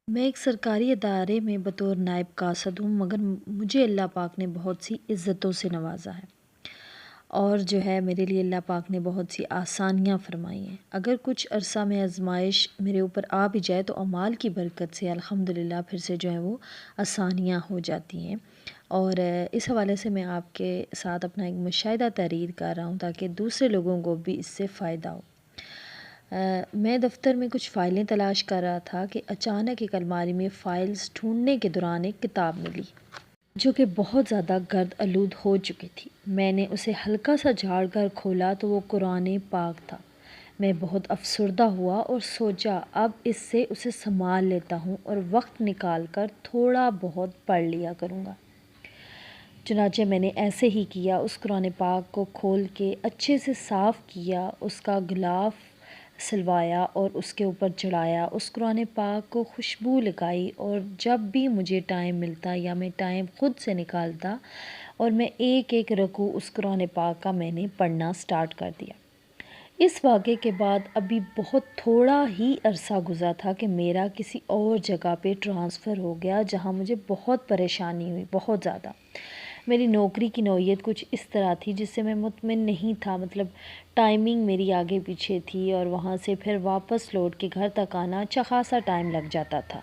میں ایک سرکاری ادارے میں بطور نائب قاصد ہوں، مگر مجھے اللہ پاک نے بہت سی عزتوں سے نوازا ہے اور جو ہے میرے لیے اللہ پاک نے بہت سی آسانیاں فرمائی ہیں۔ اگر کچھ عرصہ میں آزمائش میرے اوپر آ بھی جائے تو اعمال کی برکت سے الحمدللہ پھر سے جو ہے وہ آسانیاں ہو جاتی ہیں۔ اور اس حوالے سے میں آپ کے ساتھ اپنا ایک مشاہدہ تحریر کر رہا ہوں تاکہ دوسرے لوگوں کو بھی اس سے فائدہ ہو۔ میں دفتر میں کچھ فائلیں تلاش کر رہا تھا کہ اچانک ایک الماری میں فائلز ڈھونڈنے کے دوران ایک کتاب ملی جو کہ بہت زیادہ گرد آلود ہو چکی تھی۔ میں نے اسے ہلکا سا جھاڑ کر کھولا تو وہ قرآن پاک تھا۔ میں بہت افسردہ ہوا اور سوچا اب اس سے اسے سنبھال لیتا ہوں اور وقت نکال کر تھوڑا بہت پڑھ لیا کروں گا۔ چنانچہ میں نے ایسے ہی کیا۔ اس قرآن پاک کو کھول کے اچھے سے صاف کیا، اس کا غلاف سلوایا اور اس کے اوپر چڑھایا، اس قرآن پاک کو خوشبو لگائی اور جب بھی مجھے ٹائم ملتا یا میں ٹائم خود سے نکالتا اور میں ایک ایک رکوع اس قرآن پاک کا میں نے پڑھنا سٹارٹ کر دیا۔ اس واقعے کے بعد ابھی بہت تھوڑا ہی عرصہ گزرا تھا کہ میرا کسی اور جگہ پہ ٹرانسفر ہو گیا جہاں مجھے بہت پریشانی ہوئی، بہت زیادہ۔ میری نوکری کی نوعیت کچھ اس طرح تھی جس سے میں مطمئن نہیں تھا، مطلب ٹائمنگ میری آگے پیچھے تھی اور وہاں سے پھر واپس لوٹ کے گھر تک آنا اچھا خاصا ٹائم لگ جاتا تھا۔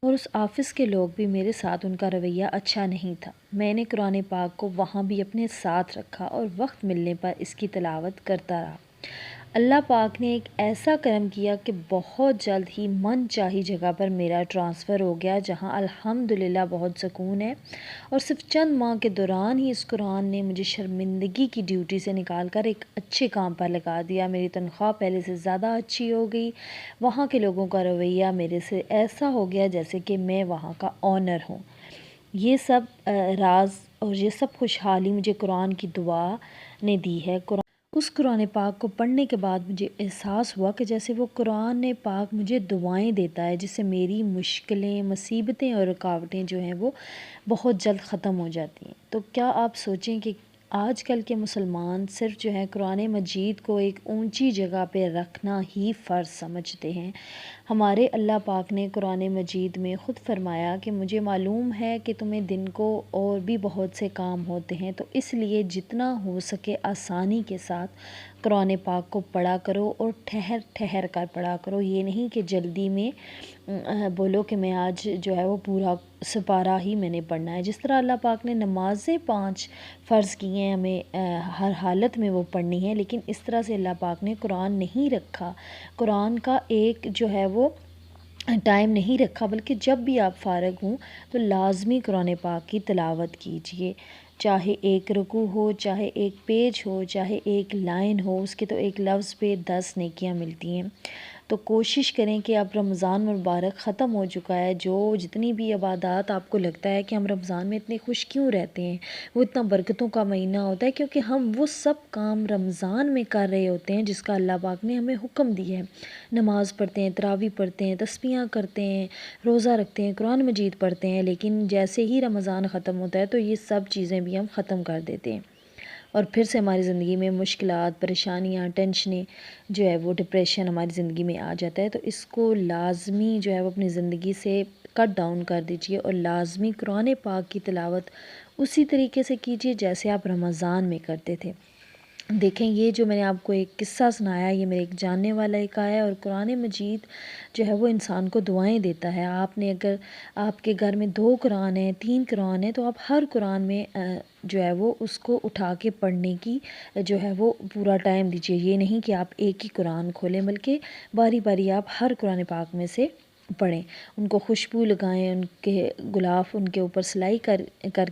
اور اس آفس کے لوگ بھی میرے ساتھ ان کا رویہ اچھا نہیں تھا۔ میں نے قرآن پاک کو وہاں بھی اپنے ساتھ رکھا اور وقت ملنے پر اس کی تلاوت کرتا رہا۔ اللہ پاک نے ایک ایسا کرم کیا کہ بہت جلد ہی من چاہی جگہ پر میرا ٹرانسفر ہو گیا جہاں الحمدللہ بہت سکون ہے، اور صرف چند ماہ کے دوران ہی اس قرآن نے مجھے شرمندگی کی ڈیوٹی سے نکال کر ایک اچھے کام پر لگا دیا۔ میری تنخواہ پہلے سے زیادہ اچھی ہو گئی، وہاں کے لوگوں کا رویہ میرے سے ایسا ہو گیا جیسے کہ میں وہاں کا آنر ہوں۔ یہ سب راز اور یہ سب خوشحالی مجھے قرآن کی دعا نے دی ہے۔ اس قرآن پاک کو پڑھنے کے بعد مجھے احساس ہوا کہ جیسے وہ قرآن پاک مجھے دعائیں دیتا ہے جس سے میری مشکلیں، مصیبتیں اور رکاوٹیں جو ہیں وہ بہت جلد ختم ہو جاتی ہیں۔ تو کیا آپ سوچیں کہ آج کل کے مسلمان صرف جو ہے قرآن مجید کو ایک اونچی جگہ پہ رکھنا ہی فرض سمجھتے ہیں۔ ہمارے اللہ پاک نے قرآن مجید میں خود فرمایا کہ مجھے معلوم ہے کہ تمہیں دن کو اور بھی بہت سے کام ہوتے ہیں، تو اس لیے جتنا ہو سکے آسانی کے ساتھ قرآن پاک کو پڑھا کرو اور ٹھہر ٹھہر کر پڑھا کرو۔ یہ نہیں کہ جلدی میں بولو کہ میں آج جو ہے وہ پورا سپارہ ہی میں نے پڑھنا ہے۔ جس طرح اللہ پاک نے نمازیں 5 فرض کی ہیں، ہمیں ہر حالت میں وہ پڑھنی ہے، لیکن اس طرح سے اللہ پاک نے قرآن نہیں رکھا، قرآن کا ایک جو ہے وہ ٹائم نہیں رکھا، بلکہ جب بھی آپ فارغ ہوں تو لازمی قرآن پاک کی تلاوت کیجئے، چاہے ایک رکوع ہو، چاہے ایک پیج ہو، چاہے ایک لائن ہو، اس کے تو ایک لفظ پہ 10 نیکیاں ملتی ہیں۔ تو کوشش کریں کہ اب رمضان مبارک ختم ہو چکا ہے، جو جتنی بھی عبادات آپ کو لگتا ہے کہ ہم رمضان میں اتنے خوش کیوں رہتے ہیں، وہ اتنا برکتوں کا مہینہ ہوتا ہے کیونکہ ہم وہ سب کام رمضان میں کر رہے ہوتے ہیں جس کا اللہ پاک نے ہمیں حکم دیا ہے۔ نماز پڑھتے ہیں، تراویح پڑھتے ہیں، تسبیحاں کرتے ہیں، روزہ رکھتے ہیں، قرآن مجید پڑھتے ہیں، لیکن جیسے ہی رمضان ختم ہوتا ہے تو یہ سب چیزیں بھی ہم ختم کر دیتے ہیں اور پھر سے ہماری زندگی میں مشکلات، پریشانیاں، ٹینشنیں جو ہے وہ ڈپریشن ہماری زندگی میں آ جاتا ہے۔ تو اس کو لازمی جو ہے وہ اپنی زندگی سے کٹ ڈاؤن کر دیجئے اور لازمی قرآن پاک کی تلاوت اسی طریقے سے کیجئے جیسے آپ رمضان میں کرتے تھے۔ دیکھیں، یہ جو میں نے آپ کو ایک قصہ سنایا، یہ میرے ایک جاننے والا ایک آیا ہے، اور قرآن مجید جو ہے وہ انسان کو دعائیں دیتا ہے۔ آپ نے اگر آپ کے گھر میں 2 قرآن ہیں، 3 قرآن ہیں، تو آپ ہر قرآن میں جو ہے وہ اس کو اٹھا کے پڑھنے کی جو ہے وہ پورا ٹائم دیجیے۔ یہ نہیں کہ آپ ایک ہی قرآن کھولیں، بلکہ باری باری آپ ہر قرآن پاک میں سے پڑھیں، ان کو خوشبو لگائیں، ان کے غلاف ان کے اوپر سلائی کر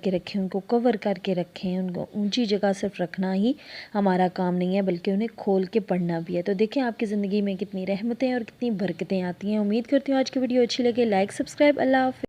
کے رکھیں، ان کو کور کر کے رکھیں۔ ان کو اونچی جگہ صرف رکھنا ہی ہمارا کام نہیں ہے بلکہ انہیں کھول کے پڑھنا بھی ہے۔ تو دیکھیں آپ کی زندگی میں کتنی رحمتیں اور کتنی برکتیں آتی ہیں۔ امید کرتی ہوں آج کی ویڈیو اچھی لگے، لائک، سبسکرائب۔ اللہ حافظ۔